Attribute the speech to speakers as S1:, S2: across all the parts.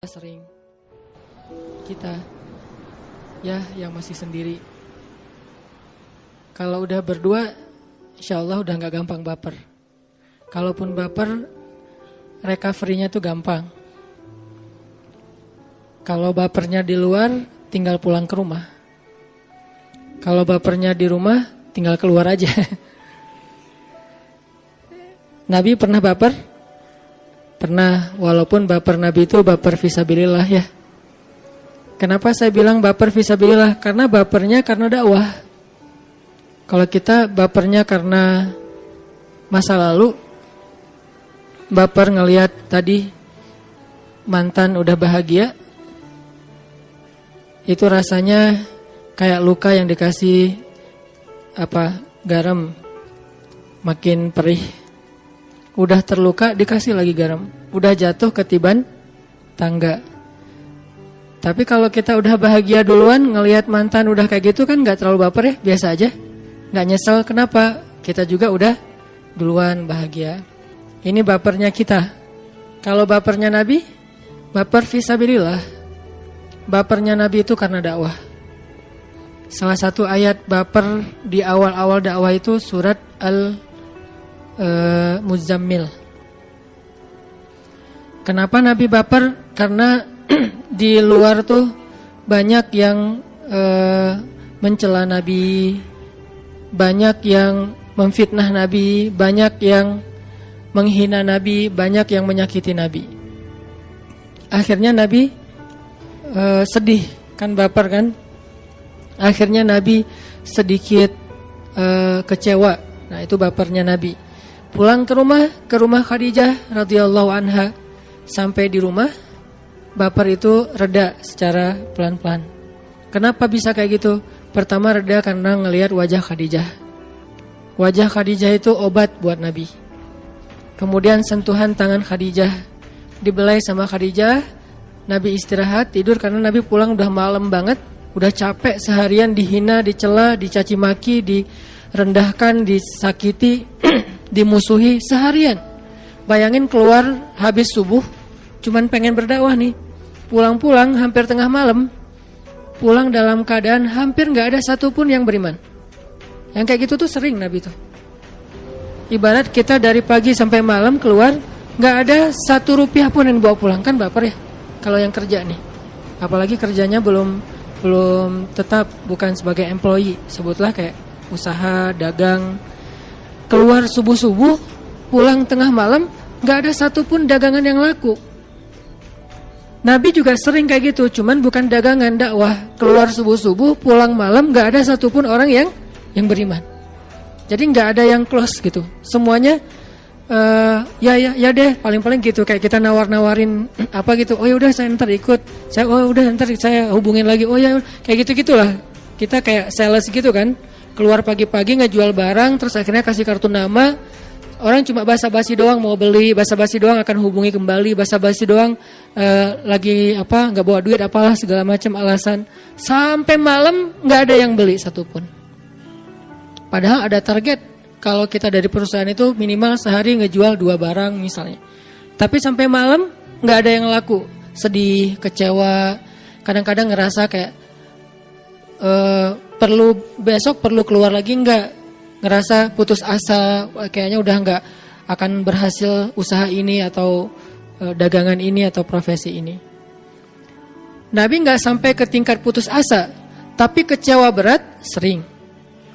S1: Sering kita ya yang masih sendiri, kalau udah berdua insya Allah udah gak gampang baper. Kalaupun baper, recovery-nya tuh gampang. Kalau bapernya di luar, tinggal pulang ke rumah. Kalau bapernya di rumah, tinggal keluar aja. Nabi pernah baper? Pernah, walaupun baper Nabi itu baper fisabilillah ya. Kenapa saya bilang baper fisabilillah? Karena bapernya karena dakwah. Kalau kita bapernya karena masa lalu, baper ngelihat tadi mantan udah bahagia, itu rasanya kayak luka yang dikasih garam, makin perih. Udah terluka dikasih lagi garam, udah jatuh ketiban tangga. Tapi kalau kita udah bahagia duluan, ngelihat mantan udah kayak gitu kan gak terlalu baper ya, biasa aja, gak nyesel. Kenapa? Kita juga udah duluan bahagia. Ini bapernya kita. Kalau bapernya Nabi, baper fisabilillah. Bapernya Nabi itu karena dakwah. Salah satu ayat baper di awal-awal dakwah itu surat Muzammil. Kenapa Nabi baper? Karena di luar tuh banyak yang mencela Nabi, banyak yang memfitnah Nabi, banyak yang menghina Nabi, banyak yang menyakiti Nabi. Akhirnya Nabi sedih, kan baper kan? Akhirnya Nabi sedikit kecewa. Nah, itu bapernya Nabi. Pulang ke rumah Khadijah radhiyallahu anha. Sampai di rumah, baper itu reda secara pelan-pelan. Kenapa bisa kayak gitu? Pertama reda karena ngelihat wajah Khadijah. Wajah Khadijah itu obat buat Nabi. Kemudian sentuhan tangan Khadijah, dibelai sama Khadijah. Nabi istirahat, tidur karena Nabi pulang udah malam banget. Udah capek seharian dihina, dicela, dicaci maki, direndahkan, disakiti, dimusuhi seharian. Bayangin keluar habis subuh, cuman pengen berdakwah nih. Pulang-pulang hampir tengah malam, pulang dalam keadaan hampir gak ada satupun yang beriman. Yang kayak gitu tuh sering Nabi tuh. Ibarat kita dari pagi sampai malam keluar, gak ada 1 rupiah pun yang bawa pulang. Kan baper ya kalau yang kerja nih. Apalagi kerjanya belum tetap, bukan sebagai employee, sebutlah kayak usaha, dagang. Keluar subuh-subuh, pulang tengah malam, gak ada satupun dagangan yang laku. Nabi juga sering kayak gitu, cuman bukan dagangan, dakwah. Keluar subuh-subuh, pulang malam, gak ada satupun orang yang beriman. Jadi gak ada yang close gitu. Semuanya ya deh, paling-paling gitu. Kayak kita nawar-nawarin apa gitu. Oh ya udah saya ntar ikut. Ntar saya hubungin lagi. Oh ya kayak gitu-gitulah. Kita kayak sales gitu kan. Keluar pagi-pagi ngejual barang, terus akhirnya kasih kartu nama. Orang cuma basa-basi doang mau beli, basa-basi doang akan hubungi kembali, basa-basi doang lagi nggak bawa duit apalah segala macam alasan. Sampai malam nggak ada yang beli satupun. Padahal ada target, kalau kita dari perusahaan itu minimal sehari ngejual 2 barang misalnya. Tapi sampai malam nggak ada yang laku, sedih, kecewa, kadang-kadang ngerasa kayak besok perlu keluar lagi enggak, ngerasa putus asa, kayaknya udah enggak akan berhasil usaha ini atau dagangan ini atau profesi ini. Nabi enggak sampai ke tingkat putus asa, tapi kecewa berat sering.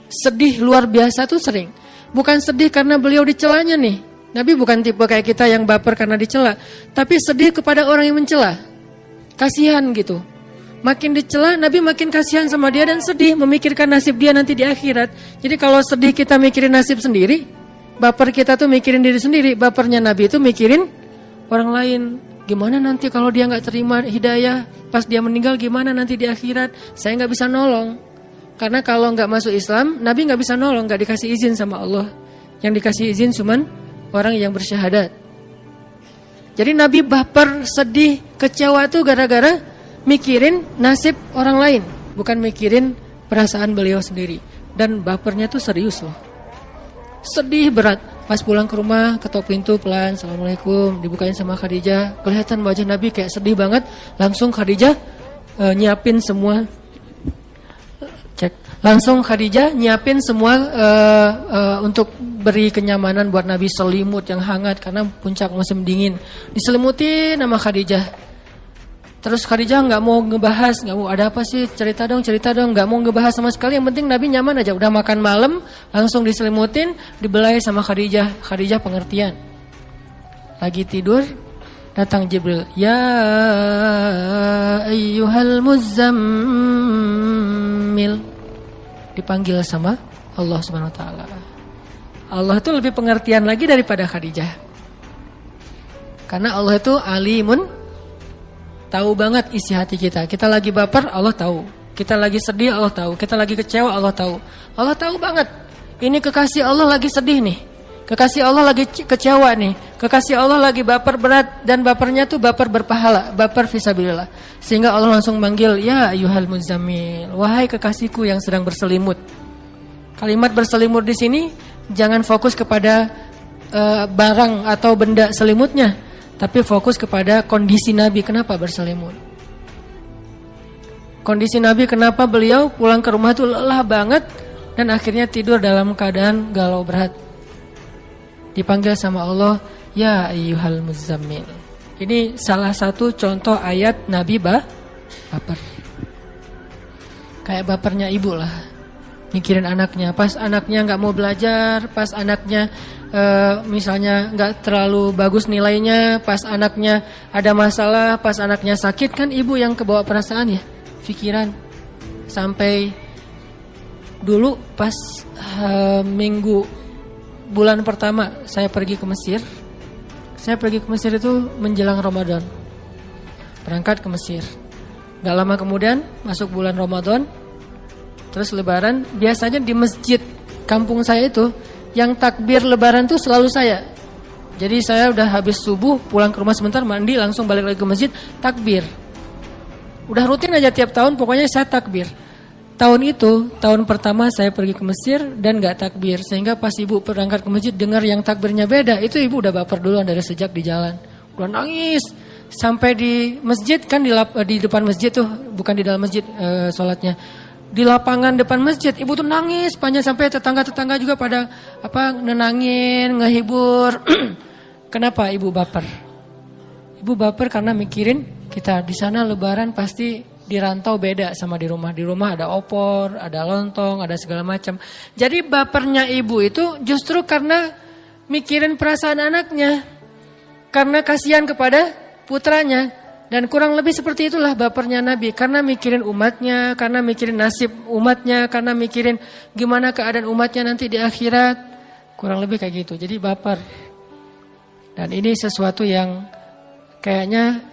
S1: Sedih luar biasa tuh sering. Bukan sedih karena beliau dicelanya nih. Nabi bukan tipe kayak kita yang baper karena dicela, tapi sedih kepada orang yang mencela. Kasihan gitu. Makin dicela, Nabi makin kasihan sama dia dan sedih, memikirkan nasib dia nanti di akhirat. Jadi kalau sedih kita mikirin nasib sendiri, baper kita tuh mikirin diri sendiri. Bapernya Nabi itu mikirin orang lain. Gimana nanti kalau dia gak terima hidayah, pas dia meninggal gimana nanti di akhirat? Saya gak bisa nolong. Karena kalau gak masuk Islam, Nabi gak bisa nolong, gak dikasih izin sama Allah. Yang dikasih izin cuman orang yang bersyahadat. Jadi Nabi baper, sedih, kecewa tuh gara-gara mikirin nasib orang lain, bukan mikirin perasaan beliau sendiri. Dan bapernya tuh serius loh. Sedih berat. Pas pulang ke rumah, ketok pintu pelan, Assalamualaikum, dibukain sama Khadijah. Kelihatan wajah Nabi kayak sedih banget. Langsung Khadijah nyiapin semua. Langsung Khadijah nyiapin semua untuk beri kenyamanan buat Nabi, selimut yang hangat karena puncak musim dingin. Diselimutin sama Khadijah. Terus Khadijah nggak mau ngebahas, nggak mau ada apa sih, cerita dong, nggak mau ngebahas sama sekali. Yang penting Nabi nyaman aja. Udah makan malam, langsung diselimutin, dibelai sama Khadijah. Khadijah pengertian. Lagi tidur, datang Jibril. Ya ayyuhal muzammil. Dipanggil sama Allah Subhanahu wa taala. Allah itu lebih pengertian lagi daripada Khadijah. Karena Allah itu alimun, tahu banget isi hati kita. Kita lagi baper, Allah tahu. Kita lagi sedih, Allah tahu. Kita lagi kecewa, Allah tahu. Allah tahu banget. Ini kekasih Allah lagi sedih nih. Kekasih Allah lagi kecewa nih. Kekasih Allah lagi baper berat. Dan bapernya tuh baper berpahala. Baper fisabilillah. Sehingga Allah langsung manggil, ya ayyuhal muzammil. Wahai kekasihku yang sedang berselimut. Kalimat berselimut di sini jangan fokus kepada barang atau benda selimutnya. Tapi fokus kepada kondisi Nabi. Kenapa berselimut? Kondisi Nabi kenapa beliau pulang ke rumah tuh lelah banget. Dan akhirnya tidur dalam keadaan galau berat. Dipanggil sama Allah, ya ayyuhal muzammil. Ini salah satu contoh ayat Nabi baper. Kayak bapernya ibu lah. Mikirin anaknya. Pas anaknya gak mau belajar. Pas anaknya misalnya gak terlalu bagus nilainya. Pas anaknya ada masalah. Pas anaknya sakit. Kan ibu yang kebawa perasaan ya. Pikiran. Sampai dulu pas bulan pertama saya pergi ke Mesir. Saya pergi ke Mesir itu menjelang Ramadan. Berangkat ke Mesir. Gak lama kemudian masuk bulan Ramadan. Terus lebaran. Biasanya di masjid kampung saya itu yang takbir lebaran tuh selalu saya. Jadi saya udah habis subuh, pulang ke rumah sebentar, mandi, langsung balik lagi ke masjid, takbir. Udah rutin aja tiap tahun, pokoknya saya takbir. Tahun itu, tahun pertama saya pergi ke Mesir dan gak takbir. Sehingga pas ibu berangkat ke masjid dengar yang takbirnya beda, itu ibu udah baper duluan dari sejak di jalan. Udah nangis. Sampai di masjid, kan di depan masjid tuh, bukan di dalam masjid sholatnya. Di lapangan depan masjid, ibu tuh nangis panjang sampai tetangga-tetangga juga pada nenangin, ngehibur. Kenapa ibu baper? Ibu baper karena mikirin kita di sana lebaran pasti di rantau beda sama di rumah. Di rumah ada opor, ada lontong, ada segala macam. Jadi bapernya ibu itu justru karena mikirin perasaan anaknya. Karena kasihan kepada putranya. Dan kurang lebih seperti itulah bapernya Nabi. Karena mikirin umatnya, karena mikirin nasib umatnya, karena mikirin gimana keadaan umatnya nanti di akhirat. Kurang lebih kayak gitu. Jadi baper. Dan ini sesuatu yang kayaknya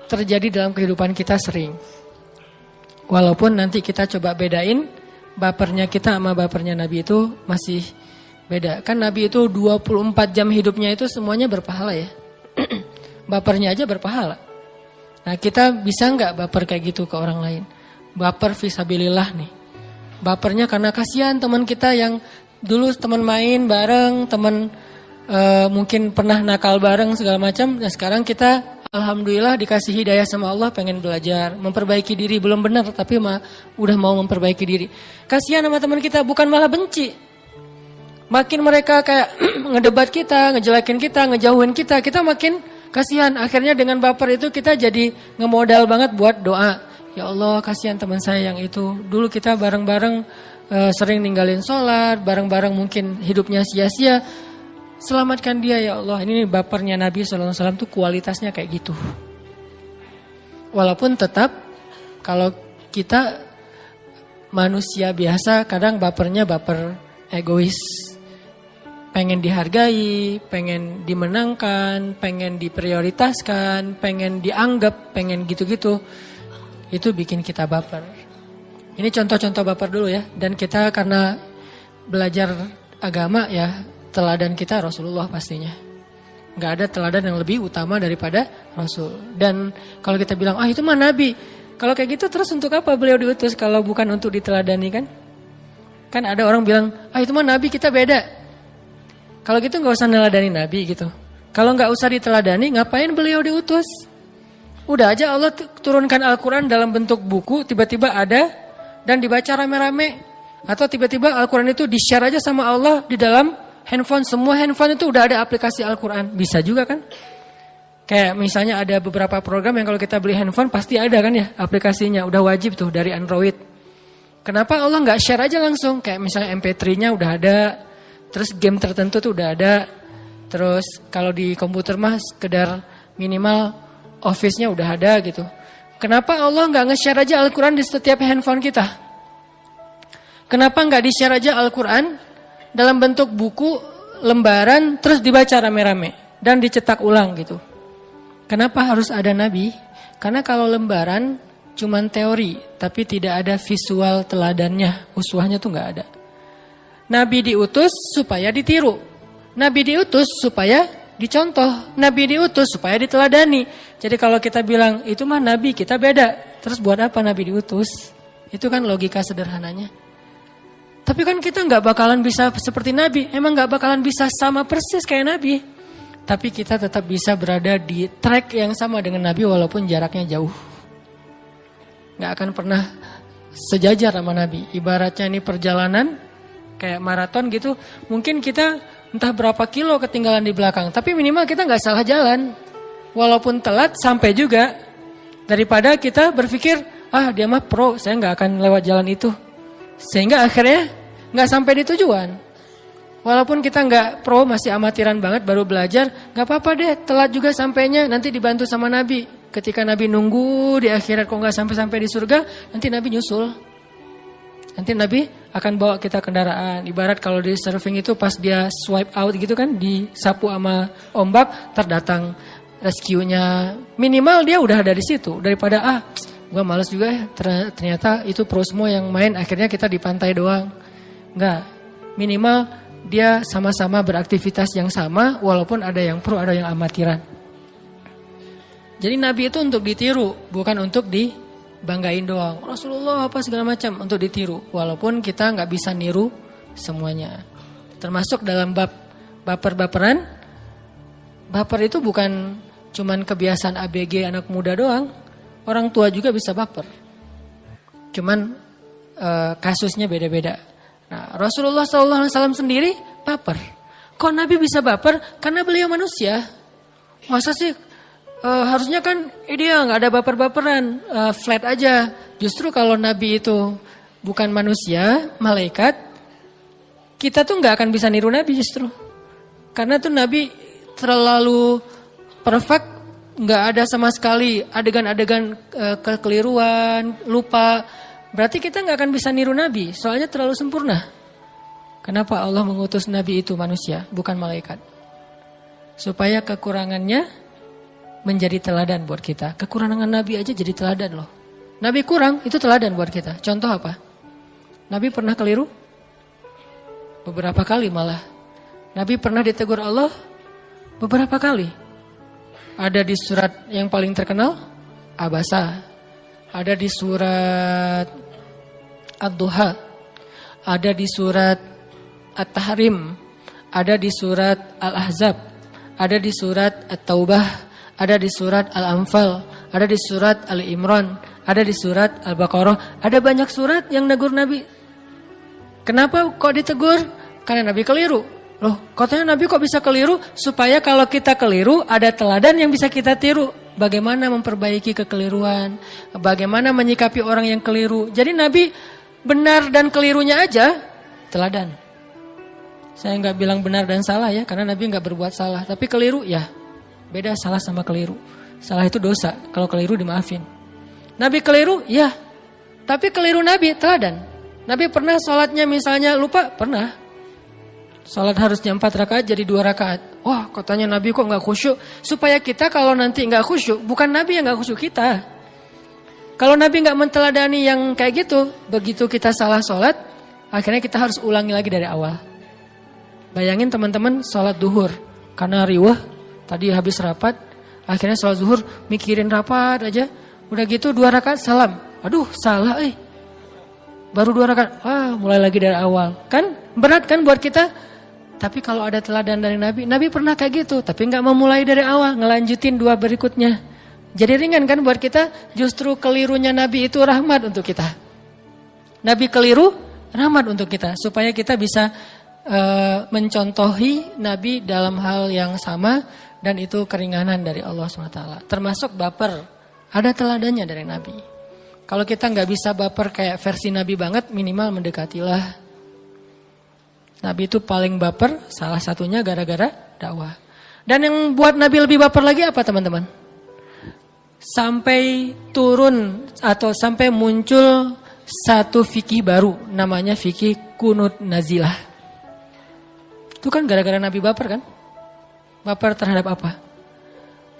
S1: terjadi dalam kehidupan kita sering. Walaupun nanti kita coba bedain, bapernya kita sama bapernya Nabi itu masih beda. Kan Nabi itu 24 jam hidupnya itu semuanya berpahala ya. Bapernya aja berpahala. Nah kita bisa gak baper kayak gitu ke orang lain? Baper fisabilillah nih. Bapernya karena kasihan teman kita yang dulu teman main bareng, teman mungkin pernah nakal bareng segala macam. Nah sekarang kita alhamdulillah dikasih hidayah sama Allah, pengen belajar, memperbaiki diri, belum benar tapi udah mau memperbaiki diri. Kasihan sama teman kita, bukan malah benci. Makin mereka kayak ngedebat kita, ngejelekin kita, ngejauhin kita, kita makin kasihan. Akhirnya dengan baper itu kita jadi ngemodal banget buat doa. Ya Allah kasihan teman saya yang itu. Dulu kita bareng-bareng sering ninggalin sholat, bareng-bareng mungkin hidupnya sia-sia. Selamatkan dia ya Allah. Ini bapernya Nabi SAW tuh kualitasnya kayak gitu. Walaupun tetap kalau kita manusia biasa kadang bapernya baper egois. Pengen dihargai, pengen dimenangkan, pengen diprioritaskan, pengen dianggap, pengen gitu-gitu. Itu bikin kita baper. Ini contoh-contoh baper dulu ya. Dan kita karena belajar agama ya, teladan kita Rasulullah pastinya. Gak ada teladan yang lebih utama daripada Rasul. Dan kalau kita bilang, itu mah Nabi. Kalau kayak gitu terus untuk apa beliau diutus kalau bukan untuk diteladani kan? Kan ada orang bilang, itu mah Nabi kita beda. Kalau gitu nggak usah neladani Nabi gitu. Kalau nggak usah diteladani, ngapain beliau diutus? Udah aja Allah turunkan Al-Quran dalam bentuk buku, tiba-tiba ada dan dibaca rame-rame. Atau tiba-tiba Al-Quran itu di-share aja sama Allah di dalam handphone. Semua handphone itu udah ada aplikasi Al-Quran. Bisa juga kan? Kayak misalnya ada beberapa program yang kalau kita beli handphone pasti ada kan ya aplikasinya. Udah wajib tuh dari Android. Kenapa Allah nggak share aja langsung? Kayak misalnya MP3-nya udah ada. Terus game tertentu tuh udah ada. Terus kalau di komputer mah sekedar minimal Office-nya udah ada gitu. Kenapa Allah nggak nge-share aja Al-Quran di setiap handphone kita? Kenapa nggak di-share aja Al-Quran dalam bentuk buku, lembaran, terus dibaca rame-rame dan dicetak ulang gitu? Kenapa harus ada Nabi? Karena kalau lembaran cuman teori, tapi tidak ada visual teladannya, uswahnya tuh nggak ada. Nabi diutus supaya ditiru. Nabi diutus supaya dicontoh. Nabi diutus supaya diteladani. Jadi kalau kita bilang itu mah Nabi, kita beda. Terus buat apa Nabi diutus? Itu kan logika sederhananya. Tapi kan kita nggak bakalan bisa seperti Nabi. Emang nggak bakalan bisa sama persis kayak Nabi. Tapi kita tetap bisa berada di track yang sama dengan Nabi walaupun jaraknya jauh. Nggak akan pernah sejajar sama Nabi. Ibaratnya ini perjalanan kayak maraton gitu, mungkin kita entah berapa kilo ketinggalan di belakang, tapi minimal kita nggak salah jalan, walaupun telat sampai juga, daripada kita berpikir dia mah pro, saya nggak akan lewat jalan itu, sehingga akhirnya nggak sampai di tujuan. Walaupun kita nggak pro, masih amatiran banget, baru belajar, nggak apa-apa deh, telat juga sampainya, nanti dibantu sama Nabi. Ketika Nabi nunggu di akhirat kok nggak sampai di surga, nanti Nabi nyusul. Nanti Nabi akan bawa kita kendaraan. Ibarat kalau di surfing itu pas dia swipe out gitu kan, disapu sama ombak, terdatang rescue-nya. Minimal dia udah ada di situ. Daripada gua males juga ya, ternyata itu pro semua yang main, akhirnya kita di pantai doang. Enggak. Minimal dia sama-sama beraktivitas yang sama, walaupun ada yang pro, ada yang amatiran. Jadi Nabi itu untuk ditiru, bukan untuk banggain doang. Rasulullah apa segala macam untuk ditiru. Walaupun kita nggak bisa niru semuanya. Termasuk dalam bab baper-baperan. Baper itu bukan cuman kebiasaan ABG anak muda doang. Orang tua juga bisa baper. Cuman kasusnya beda-beda. Nah, Rasulullah SAW sendiri baper. Kok Nabi bisa baper? Karena beliau manusia. Masa sih? Harusnya kan ideal, nggak ada baper-baperan, flat aja. Justru kalau Nabi itu bukan manusia, malaikat, kita tuh nggak akan bisa niru Nabi justru. Karena tuh Nabi terlalu perfect, nggak ada sama sekali adegan-adegan kekeliruan, lupa. Berarti kita nggak akan bisa niru Nabi, soalnya terlalu sempurna. Kenapa Allah mengutus Nabi itu manusia, bukan malaikat? Supaya kekurangannya menjadi teladan buat kita. Kekurangan Nabi aja jadi teladan loh. Nabi kurang, itu teladan buat kita. Contoh apa? Nabi pernah keliru? Beberapa kali malah. Nabi pernah ditegur Allah? Beberapa kali. Ada di surat yang paling terkenal, Abasa. Ada di surat Ad-Duha. Ada di surat At-Tahrim. Ada di surat Al-Ahzab. Ada di surat At-Taubah. Ada di surat Al-Anfal, ada di surat Al-Imran, ada di surat Al-Baqarah. Ada banyak surat yang negur Nabi. Kenapa kok ditegur? Karena Nabi keliru. Loh, katanya Nabi kok bisa keliru? Supaya kalau kita keliru, ada teladan yang bisa kita tiru. Bagaimana memperbaiki kekeliruan, bagaimana menyikapi orang yang keliru. Jadi Nabi benar dan kelirunya aja teladan. Saya nggak bilang benar dan salah ya, karena Nabi nggak berbuat salah. Tapi keliru ya. Beda salah sama keliru. Salah itu dosa, kalau keliru dimaafin. Nabi keliru, ya. Tapi keliru Nabi, teladan. Nabi pernah sholatnya misalnya lupa? Pernah. Sholat harusnya 4 rakaat jadi 2 rakaat. Wah, katanya Nabi kok gak khusyuk. Supaya kita kalau nanti gak khusyuk, bukan Nabi yang gak khusyuk kita. Kalau Nabi gak menteladani yang kayak gitu, begitu kita salah sholat, akhirnya kita harus ulangi lagi dari awal. Bayangin teman-teman sholat duhur, karena riwah, tadi habis rapat, akhirnya sholat zuhur mikirin rapat aja. Udah gitu 2 rakaat salam. Aduh salah Baru 2 rakaat. Mulai lagi dari awal. Kan berat kan buat kita. Tapi kalau ada teladan dari Nabi, Nabi pernah kayak gitu, tapi nggak memulai dari awal, ngelanjutin 2 berikutnya. Jadi ringan kan buat kita, justru kelirunya Nabi itu rahmat untuk kita. Nabi keliru, rahmat untuk kita, supaya kita bisa mencontohi Nabi dalam hal yang sama, dan itu keringanan dari Allah SWT. Termasuk baper, ada teladannya dari Nabi. Kalau kita nggak bisa baper kayak versi Nabi banget, minimal mendekatilah. Nabi itu paling baper, salah satunya gara-gara dakwah. Dan yang buat Nabi lebih baper lagi apa teman-teman? Sampai turun atau sampai muncul satu fikih baru, namanya fikih kunut nazilah. Itu kan gara-gara Nabi baper kan? Baper terhadap apa?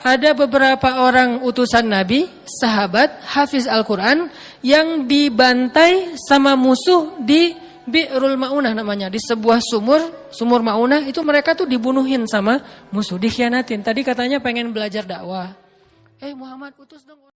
S1: Ada beberapa orang utusan Nabi, sahabat, hafiz Al-Quran, yang dibantai sama musuh di Bi'rul Ma'unah namanya, di sebuah sumur Ma'unah, itu mereka tuh dibunuhin sama musuh, dikhianatin. Tadi katanya pengen belajar dakwah. Muhammad utus dong.